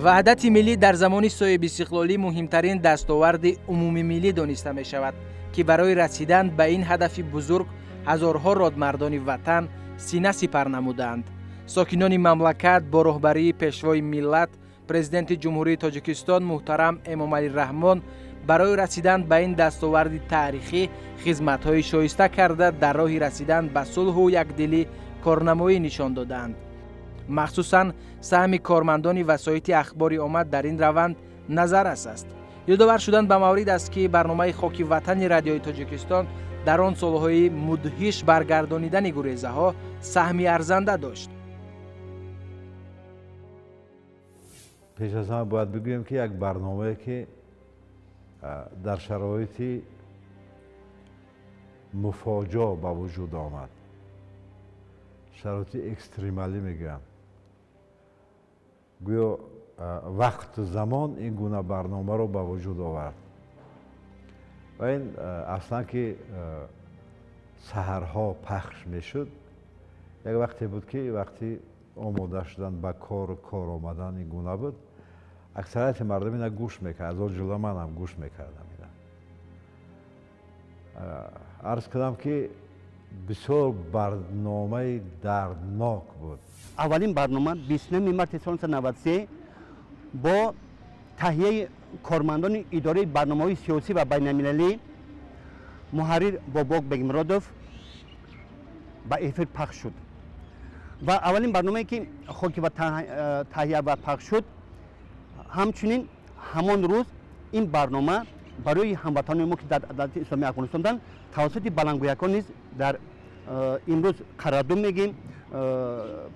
وحدت ملی در زمان صاحب استقلالی مهمترین دستاورد عمومی ملی دانسته می شود که برای رسیدن به این هدف بزرگ هزارها رادمردان وطن سینه سپر نمودند. ساکنان مملکت با رهبری پیشوای ملت پرزیدنت جمهوری تاجیکستان محترم امامعلی رحمان برای رسیدن به این دستاورد تاریخی خدمت‌های شایسته کرده در راه رسیدن به صلح و یکدلی کارنمایی نشان دادند. مخصوصاً سهم کارمندان وسایط اخباری آمد در این روند نظررس است. یادآور شدن به مورد است که برنامه خاک وطن رادیوی تاجیکستان در آن سالهای مدهش برگردانیدن گریزه‌ها سهمی ارزنده داشت. پیش از همه باید بگویم که یک برنامه که در شرایط مفاجاه به وجود آمد، شرایط اکستریمالی میگم، گویا وقت زمان این گونه برنامه رو به وجود آورد و این اصلا که سحرها پخش میشد یک وقتی بود که وقتی آماده شدن به کار آمدن این گونه بود، اکثریت مردم اینا گوش میکرد، از جلو من هم گوش میکردم. عرض کردم که بسیار برنامه دردناک بود. اولین برنامه 29 مارس سال 1993 با تهیه کارمندان اداره برنامه‌های سیاسی و بین‌المللی محرر بابک بگمرادوف با افر پخش شد و اولین برنامه‌ای که خاک و تهیه و پخش شد، همچنین همان روز این برنامه برای هموطنان ما که در دولت اسلامی افغانستان توسط بلندگویکان نیز در امروز قرارداد میگیم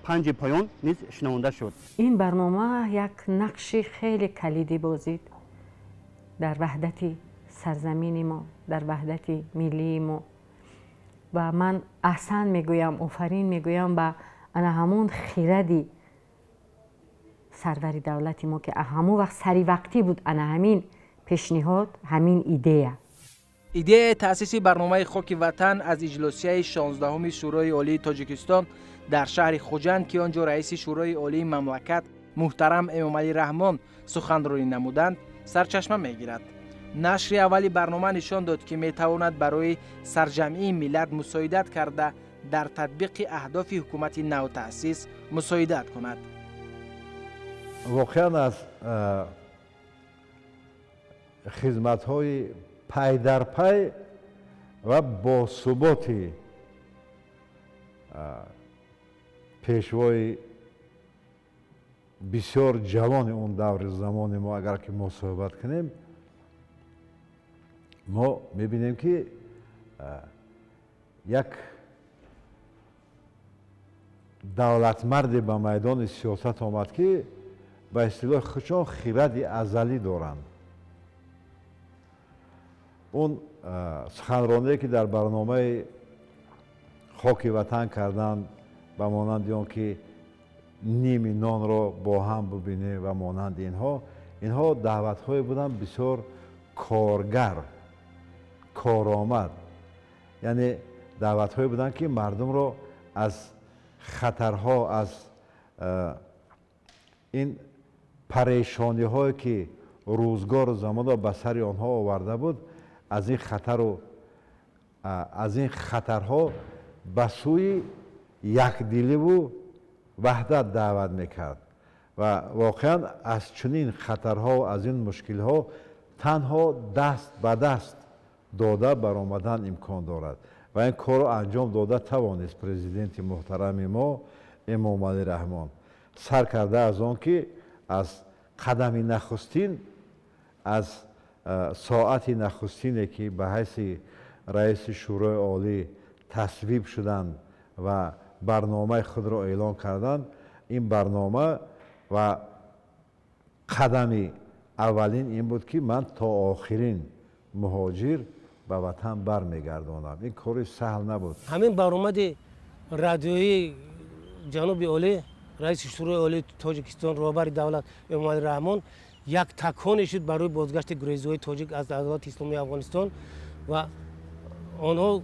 5 پایان نیز شنونده شد. این برنامه یک نقش خیلی کلیدی بازید در وحدت سرزمین ما، در وحدت ملی ما و من احسن میگویم، آفرین میگویم به انا همون خیردی سرور دولت ما که همون وقت سری وقتی بود، انا همین پیشنهاد، همین ایده تأسیس برنامه خاک وطن از اجلاسیه 16 شورای عالی تاجیکستان در شهر خوجند که آنجا رئیس شورای عالی مملکت محترم امامعلی رحمان سخنرانی نمودند سرچشمه میگیرد. نشر اولی برنامه نشان داد که میتواند برای سرجمعی ملت مساعدت کرده در تطبیق اهداف حکومت نو تأسیس مساعدت کند. واقعا از خدمت‌های پی در پی و با ثبات پیشوای بسیار جوان اون دور زمان ما اگر که ما صحبت کنیم، ما میبینیم که یک دولتمرد به میدان سیاست آمد که به اصطلاح خودشان خرد ازلی دارند. اون سخنرانی که در برنامه خاک وطن کردن به مانند آن که نیم نان را با هم ببینه و مانند اینها دعوت‌های بودن بسیار کارگر، کارآمد، یعنی دعوت‌های بودن که مردم را از خطرها، از این پریشانی‌هایی که روزگار و زمان را به سر آنها آورده بود، از این خطرها به سوی یکدلی و وحدت دعوت میکرد و واقعا از چنین خطرها و از این مشکلها تنها دست به دست داده برآمدن امکان دارد و این کار را انجام داده توانست پرزیدنت محترم ما امامعلی رحمان. سر کرده از آن که از قدم نخستین، از ساعت نخستینی که به حیث رئیس شورای عالی تصویب شدند و برنامه خود را اعلان کردند، این برنامه و قدم اولین این بود که من تا آخرین مهاجر به وطن برمیگردانم. این کار سهل نبود. همین برآمد رادیویی جناب عالی رئیس شورای عالی تاجیکستان رهبر دولت امامعلی رحمان یک تکانی شد برای بازگشت گریزهای تاجیک از دولت اسلامی افغانستان و آنها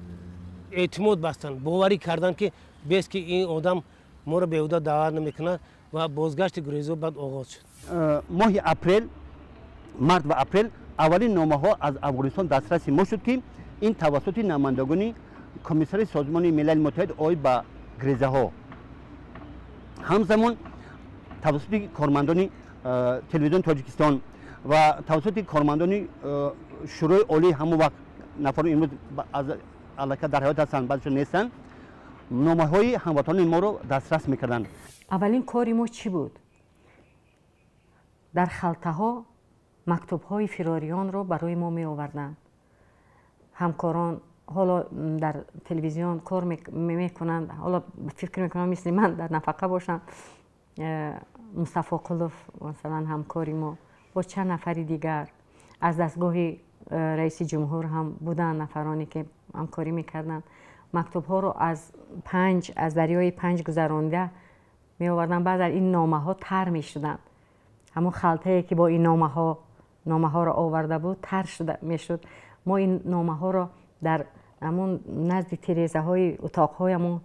اعتماد بستند، باوری کردند که بس که این آدم ما را بیهوده دعوت نمیکنه، ва бозгашти гурезо баъд оғоз шуд. моҳи апрел, март ва апрел аввалин номаҳо аз Афғонистон дастраси мо шуд ки ин тавассути намояндагони комиссари созмони милали муттаҳид оид ба гурезаҳо, ҳамзамон тавассути кормандони телевизиони Тоҷикистон ва тавассути кормандони шӯрои олии ҳамон вақт нафарони имрӯз аллакай дар ҳаёт ҳастанд, баъдашон нестанд, номаҳои ҳамватанони моро дастрас мекарданд. аввалин кори мо чӣ буд? дар халтаҳо мактубҳои фирориёнро барои мо меоварданд. ҳамкорон ҳоло дар телевизион кор мекунанд, ҳоло фикр мекунам мисли ман дар нафақа бошам. мустафо қулов масалан ҳамкори мо бо чанд нафари дигар аз дастгоҳи раиси ҷумҳур ҳам буданд нафароне ки ҳамкорӣ мекарданд. мактубҳоро аз дарёи панҷ гузаронда меоварданд. баъд аз ин номаҳо тар мешуданд. ҳамон халтае ки бо ин номаҳоро оварда буд тар мешуд. мо ин номаҳоро дар ҳамон назди тирезаҳои утоқҳои ҳамон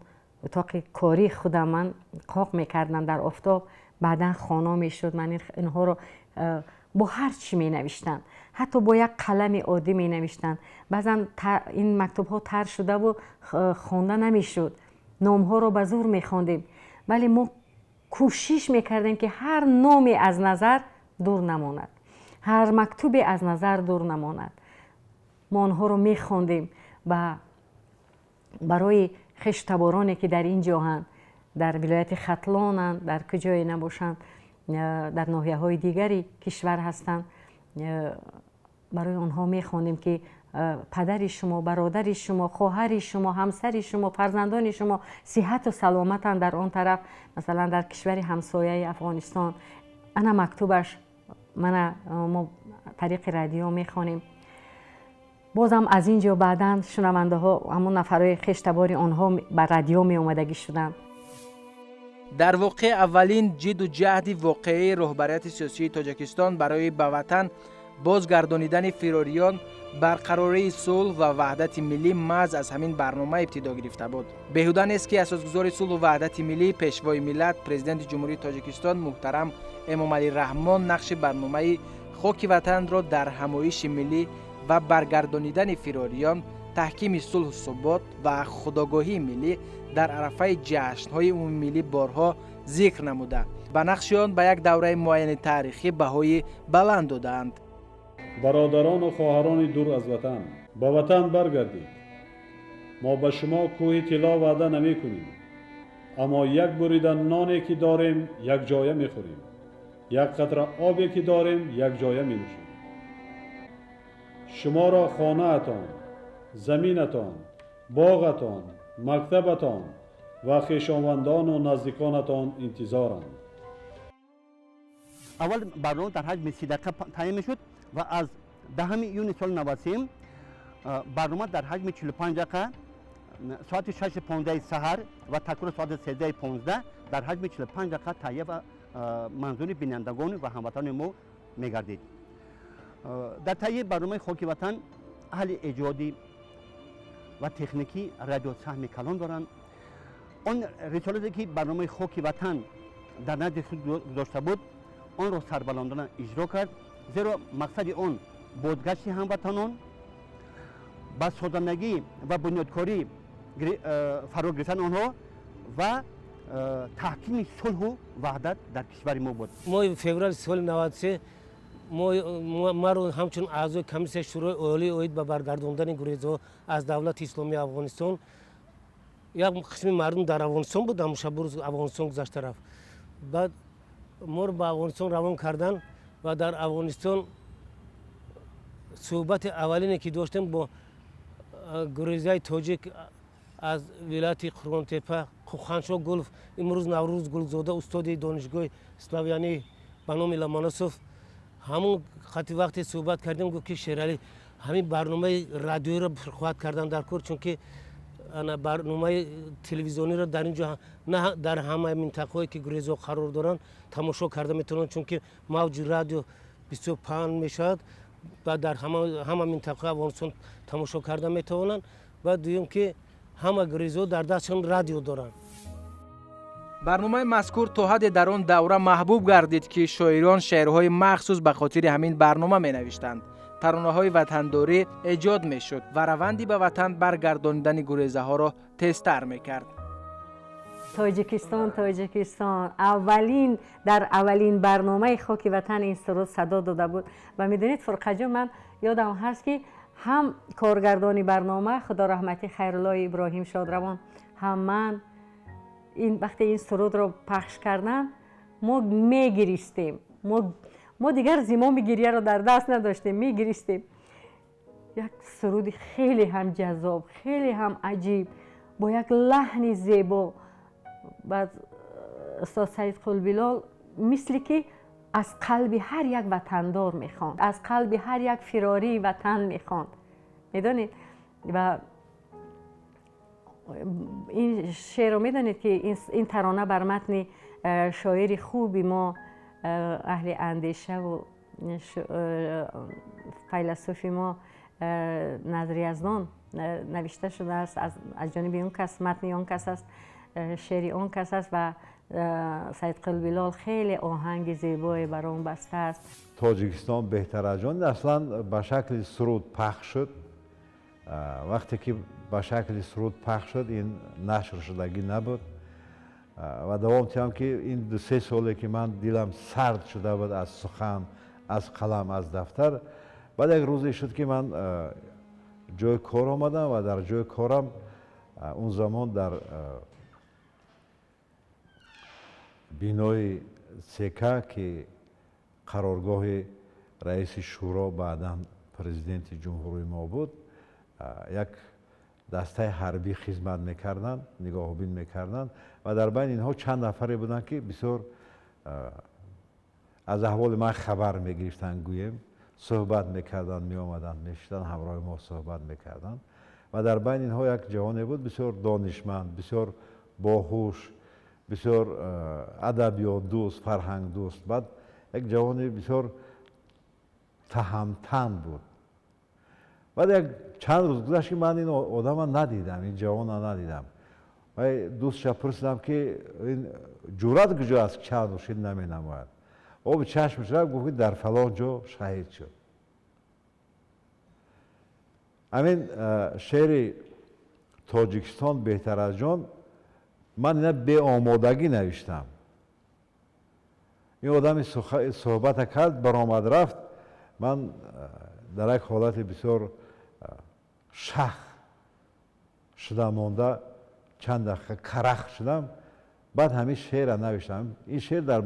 утоқи кории худам ман қоқ мекардам дар офтоб, баъдан хоно мешуд. ман инҳоро бо ҳар чӣ менавиштанд, ҳатто бо як қалами оддӣ менавиштанд. баъзан ин мактубҳо тар шудаву хонда намешуд, номҳоро ба зур мехондем, вале мо кӯшиш мекардем ки ҳар номе аз назар дур намонад, ҳар мактубе аз назар дур намонад. мо онҳоро мехондем барои хештабороне ки дар ин ҷоҳанд, дар вилояти хатлонанд, дар куҷое набошанд, дар ноҳияҳои дигари кишвар ҳастанд, барои онҳо мехондем ки падари шумо, бародари шумо, хоҳари шумо, ҳамсари шумо, фарзандони шумо сиҳату саломатанд дар он тараф, масалан дар кишвари ҳамсояи Афғонистон. ана мактубаш мо тариқи радио мехонем. бозам аз ин ҷо баъдан шунавандаҳо ҳамон нафарои хештабори онҳо ба радио меомадагӣ шуданд. дар воқеъ аввалин ҷидду ҷаҳди воқеии роҳбарияти сиёсии Тоҷикистон барои ба ватан бозгардонидани фирориён, барқарории сулҳ ва ваҳдати миллӣ маҳз аз ҳамин барнома ибтидо гирифта буд. беҳуда нест ки асосгузори сулҳу ваҳдати миллӣ, пешвои миллат, президенти ҷумҳурии Тоҷикистон муҳтарам Эмомалӣ Раҳмон нақши барномаи хоки ватанро дар ҳамоиши миллӣ ва баргардонидани фирориён, таҳкими сулҳу субот ва худогоҳии миллӣ дар арафаи ҷашнҳои умумимиллӣ борҳо зикр намуда, ба нақши он ба як давраи муайяни таърихӣ баҳои баланд додаанд. бародарону хоҳарони дур аз ватан, ба ватан баргардед. мо ба шумо кӯҳи тилло ваъда намекунем, аммо як бурида ноне ки дорем якҷоя мехӯрем, як қатра обе ки дорем якҷоя менӯшем. шуморо хонаатон, заминатон, боғатон, мактабатон ва хешовандону наздиконатон интизоранд. аввал барнома дар ҳаҷми 30 дақиқа таъин мешуд ва аз 10 июни соли 93 барнома дар ҳаҷми 45 дақиқа соати 6:15 саҳар ва такур соати 13:15 дар ҳаҷми 45 дақиқа таҳия ва манзури бинандагон ва ҳамватани мо мегардид. дар таҳияи барномаи хоки ватан аҳли эҷоди ва техникӣ радио саҳми калон доранд. он рисолате ки барномаи хоки ватан дар назди худ гузошта буд, онро сарбаландона иҷро кард, зеро мақсади он бозгашти ҳамватанон ба созандагӣ ва бунёдкорӣ фаро гирифтани онҳо ва таҳкими сулҳу ваҳдат дар кишвари мо буд. моҳи феврали соли 93 маро ҳамчун аъзои комиссияи шӯрои олии оид ба баргардондани гурезҳо аз давлати исломии Афғонистон, як қисми мардум дар Афғонистон буд, амшабурӯз Афғонистон гузашта рафт. баъд моро ба Афғонистон равон кардан ва дар Афғонистон суҳбати аввалине ки доштем бо гурезаи тоҷик аз вилояти Қурғонтепа, Хуханшо Гулов, имрӯз Наврӯз Гулзода, устоди донишгоҳи славянӣ ба номи Ломоносов, ҳамон хати вақте суҳбат кардем, гуфт ки Шералӣ ҳамин барномаи радиоиро хоҳад кардан дар кор, чунки барномаи телевизиониро дар ин ҷо на дар ҳамаи минтақаҳое ки гурезҳо қарор доранд тамошо карда метавонанд, чунки мавҷи радио бисёр паҳн мешавад ва дар ҳама минтақаи Афғонистон тамошо карда метавонанд. ва дуюм ки ҳама гурезҳо дар дастшон радио доранд. барномаи мазкур то ҳадде дар он давра маҳбуб гардид ки шоирон шеърҳои махсус ба хотири ҳамин барнома менавиштанд. таронаҳои ватандорӣ эҷод мешуд ва раванди ба ватан баргардонидани гурезаҳоро тезтар мекард. тоҷикистон дар аввалин барномаи хоки ватан ин суруд садо дода буд ва медонед фурқаҷон, ман ёдам ҳаст ки ҳам коргардони барнома худораҳмати хайруллои иброҳим шодравон, ҳам ман вақте ин сурудро пахш кардам, мо мегиристем. мо дигар зимоми гирияро дар даст надоштем, мегиристем. як суруди хеле ҳам ҷаззоб, хеле ҳам аҷиб, бо як лаҳни зебо. баъд устод Саид Қулбилол мисли ки аз қалби ҳар як ватандор мехонд, аз қалби ҳар як фирории ватан мехонд. медонед? ва ин шеърро медонед ки ин тарона бар матни шоири хуби мо аҳли андешаву файласуфи мо Назри Яздон навишта шудааст. аз ҷониби он кас, матни он кас аст, шеъри он кас аст ва Саид Қулбилол хеле оҳанги зебое бар он бастааст. тоҷикистон беҳтар аз ҷон аслан ба шакли суруд пахш шуд. вақте ки ба шакли суруд пахш шуд, ин нашр шудагӣ набуд ва давом диҳам ки ин 2-3 соле ки ман дилам сард шуда буд аз сухан, аз қалам, аз дафтар. баъд як рӯзе шуд ки ман ҷои кор омадам ва дар ҷои корам он замон дар бинои сека ки қароргоҳи раиси шуро баъдан президенти ҷумҳурии мо буд, як дастаи ҳарбӣ хизмат мекарданд, нигоҳубин мекарданд ва дар байни инҳо чанд нафаре буданд ки бисёр аз аҳволи ман хабар мегирифтанд, гӯем суҳбат мекарданд, меомаданд, мешиданд, ҳамроҳи мо суҳбат мекарданд. ва дар байни инҳо як ҷавоне буд бисёр донишманд, бисёр боҳуш, бисёр адабиётдӯст, фарҳангдӯст. баъд як ҷавони бисёр таҳамтан буд. баъд як чанд рӯз гузашт ки ман ин одама надидам, ин ҷавона надидам. вай дӯстша пурсидам ки ин ҷуръат куҷо аст чанд рӯз ин наменамояд. оби чашмаш рафт, гуфт ки дар фалон ҷо шаҳид шуд. ҳамин шеъри тоҷикистон беҳтар аз ҷон ман ина беомодагӣ навиштам. ин одами суҳбата кард, баромад рафт, ман дар як ҳолати бисёр шах шуда монда чанд дақиқа карах шудам. баъд ҳамин шеъра навиштам. ин шеър дар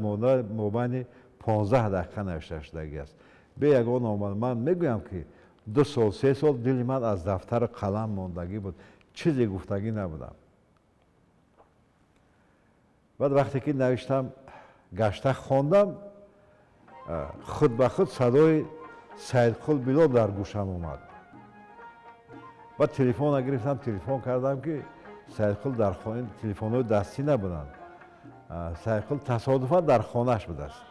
мобайни 15 дақиқа навишта шудагӣ аст. бе ягон омад. ман мегӯям ки 2 сол 3 сол дили ман аз дафтару қалам мондагӣ буд, чизе гуфтагӣ набудам. баъд вақте ки навиштам, гашта хондам, худ ба худ садои Саид Қулбилол дар гӯшам омад. баъд телефона гирифтам, телефон кардам ки Саид Қул дар хона, телефонҳои дастӣ набуданд. Саид Қул тасодуфан дар хонааш будааст.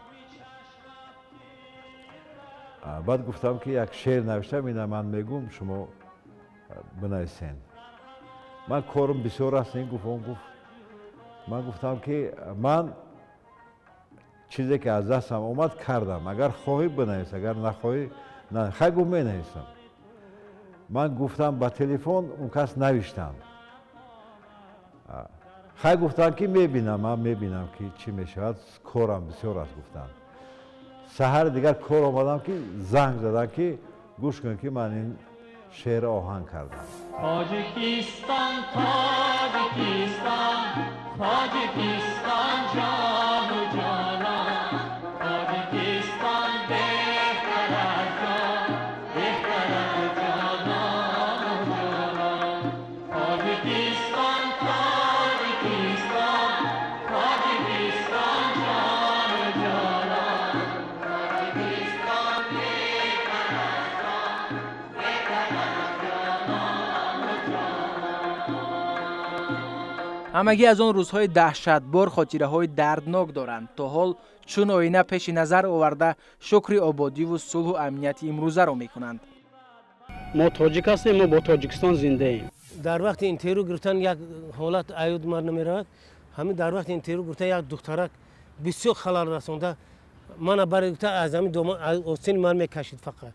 баъд гуфтам ки як шеър навиштам, ина ман мегӯм, шумо бинависен. ман корум бисёр аст, ин гуфт, он гуфт. ман гуфтам ки ман чизе ки аз дастам омад кардам, агар хоҳӣ бинавис, агар нахоҳӣ хай гуфт менависам. ман гуфтам ба телефон, он кас навиштанд. хай гуфтанд ки мебинам, ман мебинам ки чӣ мешавад, корам бисёр аст гуфтанд. саҳари дигар кор омадам ки занг задам ки гӯш кун ки ман ин шеър оҳанг кардам. Tojikiston, Tojikiston, Tojikiston jonu janon, Tojikiston behtar az jon, behtar az janon janon. Tojikiston, Tojikiston, Tojikiston jonu janon, Tojikiston behtar az jon, behtar az ҳамагӣ аз он рӯзҳои даҳшатбор хотираҳои дарднок доранд. то ҳол чун оина пеши назар оварда шукри ободиву сулҳу амнияти имрӯзаро мекунанд. мо тоҷик ҳастем, мо бо Тоҷикистон зиндаем. дар вақти интервю гирифтан як ҳолат аюд мар намеравад. همین در وقت اینترویو گفتن یک دخترک بسیار خلال رسونده من برای گفته از همین آستین من میکشید فقط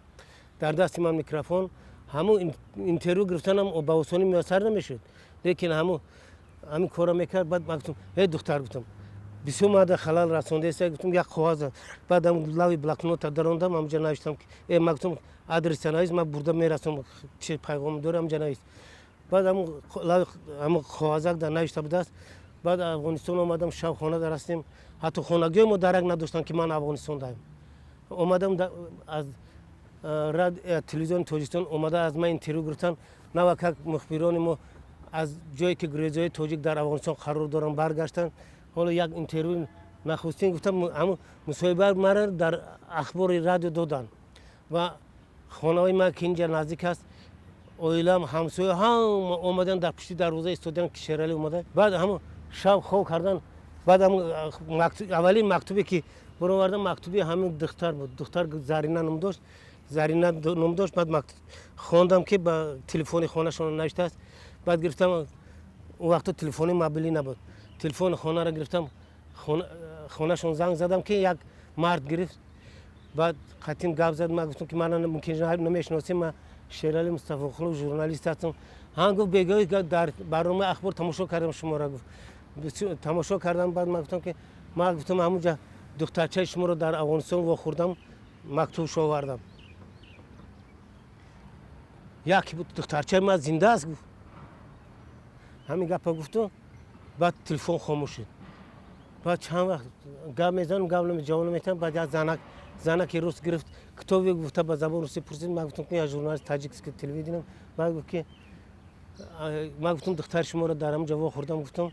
در دست من میکروفون همون اینترویو گرفتنم با آسانی میسر نمیشد لیکن همین کارا میکرد بعد من گفتم ای دختر گفتم بسیار مرد خلال رسونده است گفتم یک کاغذ بعد هم لوی بلاکنوت دراندم همونجا نوشتم که ای من گفتم آدرس نویس من برده میرسم چه پیغام دارم همونجا نویس بعد همون کاغذ در نوشته بود است بعد افغانستان اومدم شب خانه درستیم حتی خانگی ما درک نداشتن که من افغانستان دارم اومدم از تلویزیون تاجیکستان اومده از من اینترویو گرفتن نوک مخبران ما از جایی که گریزوی تاجیک در افغانستان قرار دارن برگشتن حالا یک اینترویو نخستین گفتم همون مصاحبه مرا در اخبار رادیو دادن و خانه ما که اینجا نزدیک است اویلم همسایه هم اومدن در پشت دروازه استودیان که شیرالی اومده بعد هم شب خواب کردن بعد هم اولین مکتوبی که برآوردم مکتوبی همین دختر بود دختر زرینه نام داشت بعد خواندم که با تلفن خانه‌شون نوشته است بعد گرفتم اون وقت تلفن موبایلی نبود تلفن خانه را گرفتم خانه‌شون زنگ زدم که یک مرد گرفت بعد قطیم گپ زد من گفتم که من ممکن نمیشناسم من شیرالی مصطفی خلو ژورنالیست هستم گفت بگوی در برنامه اخبار تماشا کردم شما را گفت تماشا کردم بعد من گفتم که من گفتم همونجا دخترچه شما رو در افغانستان واخوردم مکتوبش آوردم یکی بود دخترچه من زنده است گفت همین گپ گفتم بعد تلفن خاموش شد بعد چند وقت گپ میزنم گپ نمیجاوب نمیتونم بعد از زنک روس گرفت کتابی گفته به زبان روسی پرسید من گفتم که یا ژورنالیست تاجیک که تلویزیون دیدم بعد گفت که من گفتم دختر شما رو در همونجا واخوردم گفتم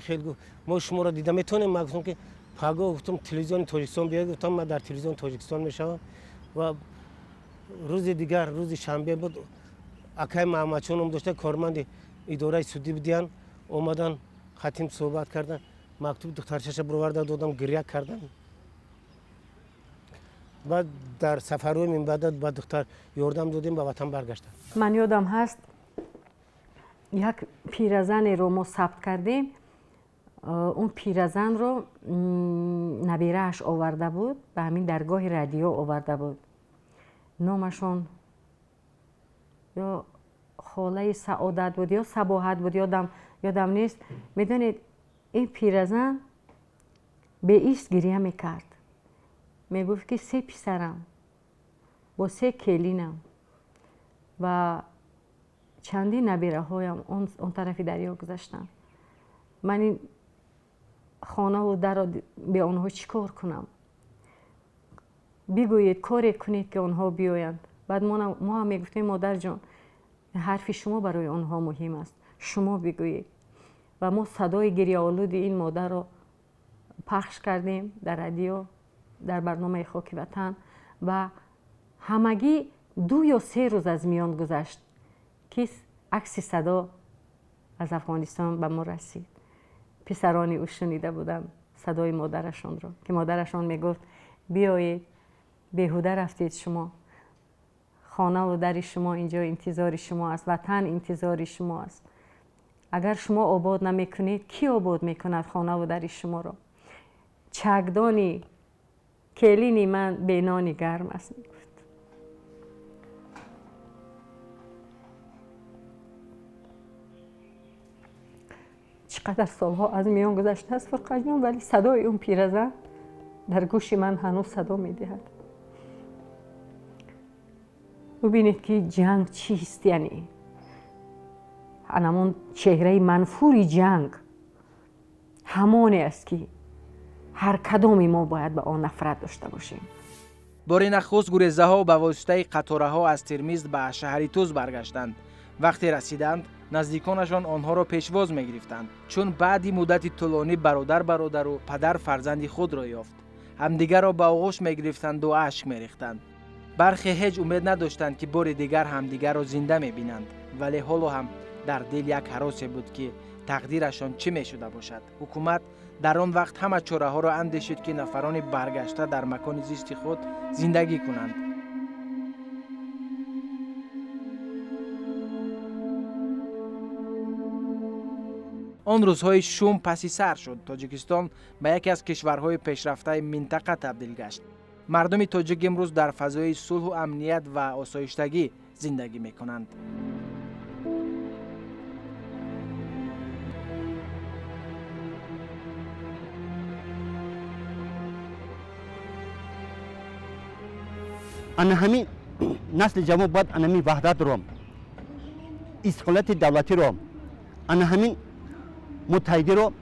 خیلی گفت ما شما رو دیدم میتونیم من گفتم که پاگو گفتم تلویزیون تاجیکستان بیاید گفتم من در تلویزیون تاجیکستان میشم و روز دیگر روز شنبه بود اکای محمدچون هم داشته کارمند اداره سودی بودن اومدن خاتم صحبت کردن مکتوب دخترچش برآورده دادم گریه کردن بعد در سفرهای من بعد با دختر یاردم دادیم به وطن برگشتن من یادم هست یک پیرزن رو ما ثبت کردیم اون پیرزن رو نبیرهش آورده بود به همین درگاه رادیو آورده بود نامشون یا خاله سعادت بود یا صباحت بود یادم نیست میدونید این پیرزن به ایست گریه میکرد میگفت که 3 پسرم با 3 کلینم و چندین نبیره هایم اون طرفی دریا گذاشتن من این خانه و در به آنها چیکار کنم بگویید کاری کنید که آنها بیایند بعد ما هم میگفتیم مادر جان حرف شما برای آنها مهم است شما بگویید و ما صدای گریه آلود این مادر رو پخش کردیم در رادیو در برنامه خاک وطن و همگی 2 یا 3 روز از میان گذشت که عکس صدا از افغانستان به ما رسید پسرانی او شنیده بودم صدای مادرشان رو که مادرشان میگفت بیایید بیهوده رفتید شما خانه و در شما اینجا انتظار شما است وطن انتظار شما است اگر شما آباد نمیکنید کی آباد میکند خانه و در شما رو چکدانی کلینی من به نانی گرم است میگفت چقدر سالها از میان گذشته است فرقه جان ولی صدای اون پیرزن در گوش من هنوز صدا میدهد ببینید که جنگ چیست یعنی همون چهره منفور جنگ همانی است که هر کدامی ما باید به آن نفرت داشته باشیم بار نخست گریزه ها به واسطه قطاره ها از ترمیز به شهر توز برگشتند وقتی رسیدند نزدیکانشان آنها را پیشواز می گرفتند چون بعدی مدتی طولانی برادر و پدر فرزند خود را یافت همدیگر را به آغوش می گرفتند و اشک می ریختند برخی هیچ امید نداشتند که بار دیگر همدیگر را زنده می بینند ولی حالا هم در دل یک هراسی بود که تقدیرشان چه می شده باشد حکومت در آن وقت همه چاره ها را اندیشید که نفران برگشته در مکان زیست خود زندگی کنند آن روزهای شوم پسی سر شد. تاجیکستان به یکی از کشورهای پیشرفته منطقه تبدیل گشت. مردم تاجیک امروز در فضای صلح و امنیت و آسایشتگی زندگی می‌کنند. انا همین نسل جوان باید انمی وحدت رو، استقلالت دولتی رو، انا همین متحدی رو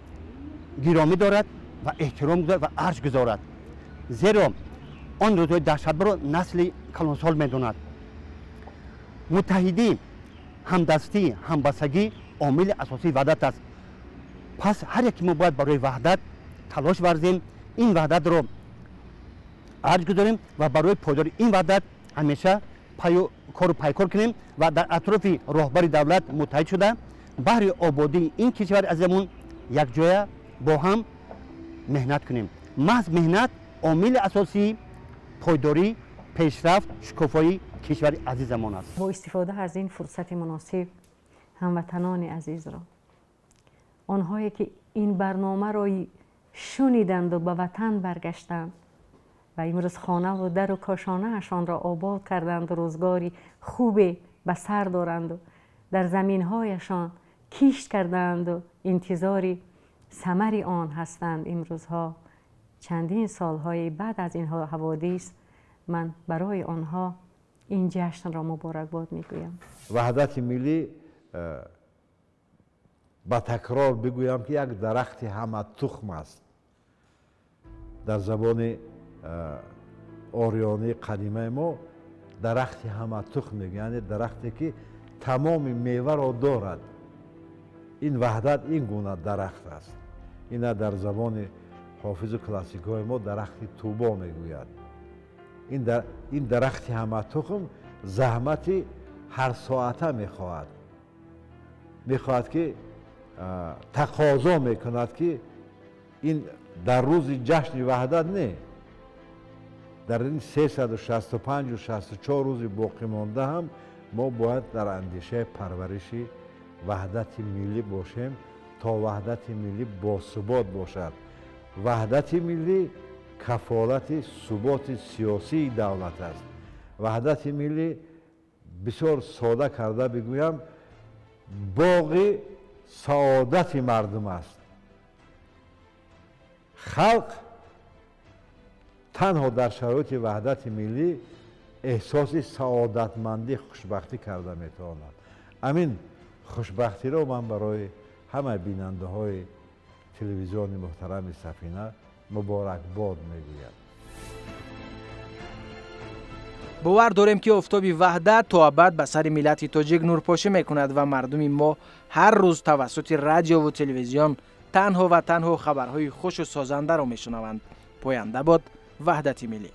گرامی دارد و احترام گذارد و ارج گذارد. زیرا آن روزهای دهشتبر رو نسل کلانسال میدوند. متحدی، همدستی، همبستگی عامل اساسی وحدت است. پس هر یکی ما باید برای وحدت تلاش ورزیم، این وحدت رو ارج گذاریم و برای پایداری این وحدت همیشه پیکار کنیم و در اطراف راهبر دولت متحد شده برای آبادی این کشور عزیزمون یک جای با هم مهنت کنیم. محض مهنت عامل اساسی پایداری، پیشرفت، شکوفایی کشور عزیزمان است. با استفاده از این فرصت مناسب هموطنان عزیز را، آنهایی که این برنامه را شنیدند و به وطن برگشتند و امروز خانه و در و کاشانه اشان را آباد کردند و روزگاری خوب به سر دارند و در زمینهایشان کیشت کردند و انتظاری ثمر آن هستند. امروزها چندین سالهای بعد از این حوادث من برای آنها این جشن را مبارکباد میگویم. وحدت ملی با تکرار بگویم که یک درخت همه تخم است. در زبان آریانی قدیمه ما درخت همه تخم میگه، یعنی درختی که تمام میوه را دارد. این وحدت این گونه درخت است. این در زبان حافظ کلاسیک های ما درخت توبا میگوید. این درخت همه تخم زحمت هر ساعته میخواهد که تقاضا میکند که این در روز جشن وحدت نه، در این 365 و 64 روز باقی مانده هم ما باید در اندیشه پرورش وحدت ملی باشیم تا وحدت ملی باثبات باشد. وحدت ملی کفالت ثبات سیاسی دولت است. وحدت ملی بسیار ساده کرده بگویم باغ سعادت مردم است. خلق تنها در شرایط وحدت ملی احساس سعادتمندی خوشبختی کرده میتواند. امین خوشبختی را من برای همه بیننده های تلویزیون محترم سفینه مبارکباد میگویم. باور داریم که آفتاب وحدت تا ابد به سر ملت تاجیک نورپاشی میکند و مردم ما هر روز توسط رادیو و تلویزیون تنها خبرهای خوش و سازنده را میشنوند. پاینده باد وحدت ملی.